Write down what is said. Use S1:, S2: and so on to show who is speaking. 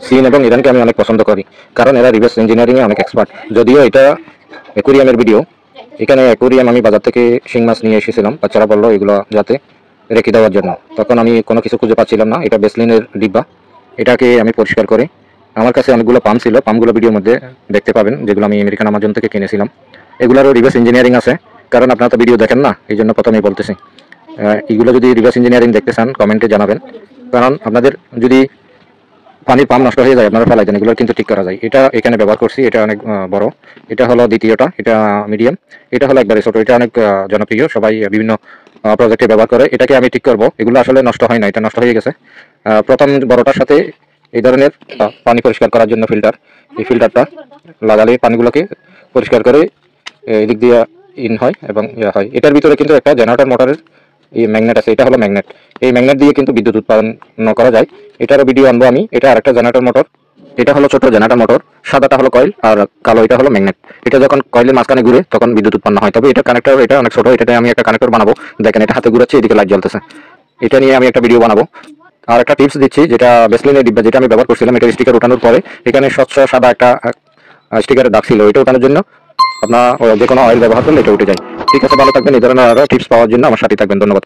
S1: চীন এবং ইরানকে আমি অনেক পছন্দ করি, কারণ এরা রিভার্স ইঞ্জিনিয়ারিংয়ে অনেক এক্সপার্ট। যদিও এটা অ্যাকুরিয়ামের ভিডিও, এখানে অ্যাকুরিয়াম আমি বাজার থেকে শিং মাছ নিয়ে এসেছিলাম, বাচ্চারা বললো এগুলো যাতে রেখে দেওয়ার জন্য। তখন আমি কোনো কিছু খুঁজে পাচ্ছিলাম না। এটা বেসলিনের ডিব্বা, এটাকে আমি পরিষ্কার করে, আমার কাছে অনেকগুলো পাম্প ছিল, পাম্পগুলো ভিডিওর মধ্যে দেখতে পাবেন, যেগুলো আমি আমেরিকান আমাজন থেকে কিনেছিলাম। এগুলোরও রিভার্স ইঞ্জিনিয়ারিং আছে, কারণ আপনারা তো ভিডিও দেখেন না, এই জন্য প্রথমেই বলতেছি। এইগুলো যদি রিভার্স ইঞ্জিনিয়ারিং দেখতে চান কমেন্টে জানাবেন, কারণ আপনাদের যদি পানির পাম্প নষ্ট হয়ে যায় আপনারা ফেলাই দেন, এগুলো কিন্তু ঠিক করা যায়। এটা এখানে ব্যবহার করছি, এটা অনেক বড়, এটা হলো দ্বিতীয়টা, এটা মিডিয়াম, এটা হলো একবারে ছোট। এটা অনেক জনপ্রিয়, সবাই বিভিন্ন প্রজেক্টে ব্যবহার করে। এটাকে আমি ঠিক করব, এগুলো আসলে নষ্ট হয় না, এটা নষ্ট হয়ে গেছে। প্রথম বড়টার সাথে এই ধরনের পানি পরিষ্কার করার জন্য ফিল্টার, এই ফিল্টারটা লাগালে পানিগুলোকে পরিষ্কার করে এদিক দিয়ে ইন হয় এবং ইয়া হয়। এটার ভিতরে কিন্তু একটা জেনারেটর মোটরের এই ম্যাগনেট আছে, এটা হলো ম্যাগনেট। এই ম্যাগনেট দিয়ে কিন্তু বিদ্যুৎ উৎপাদন করা যায়। এটারও ভিডিও আনবো আমি। এটা আরেকটা জেনারেটর মোটর, এটা হলো ছোট জেনারেটর মোটর, সাদাটা হলো কয়েল আর কালো এটা হলো ম্যাগনেট। এটা যখন কয়েলের মাঝখানে ঘুরে তখন বিদ্যুৎ উৎপন্ন হয়। তবে এটা কানেক্টর, এটা অনেক ছোট, এটাতে আমি একটা কানেক্টর বানাবো। দেখেন এটা হাতে ঘুরাচ্ছে, এদিকে লাইট জ্বলতেছে। এটা নিয়ে আমি একটা ভিডিও বানাবো। আর একটা টিপস দিচ্ছি, যেটা বেসলিনের ডিব্বা যেটা আমি ব্যবহার করছিলাম, এটা স্টিকার ওঠানোর পরে এখানে স্বচ্ছ সাদা একটা স্টিকারের দাগ ছিল, এটা ওঠানোর জন্য আপনার যে কোনো অয়েল ব্যবহার করলে এটা উঠে যায়। ঠিক আছে, ভালো থাকবেন। এই ধরনের আরো টিপস পাওয়ার জন্য আমার সাথে থাকবেন। ধন্যবাদ।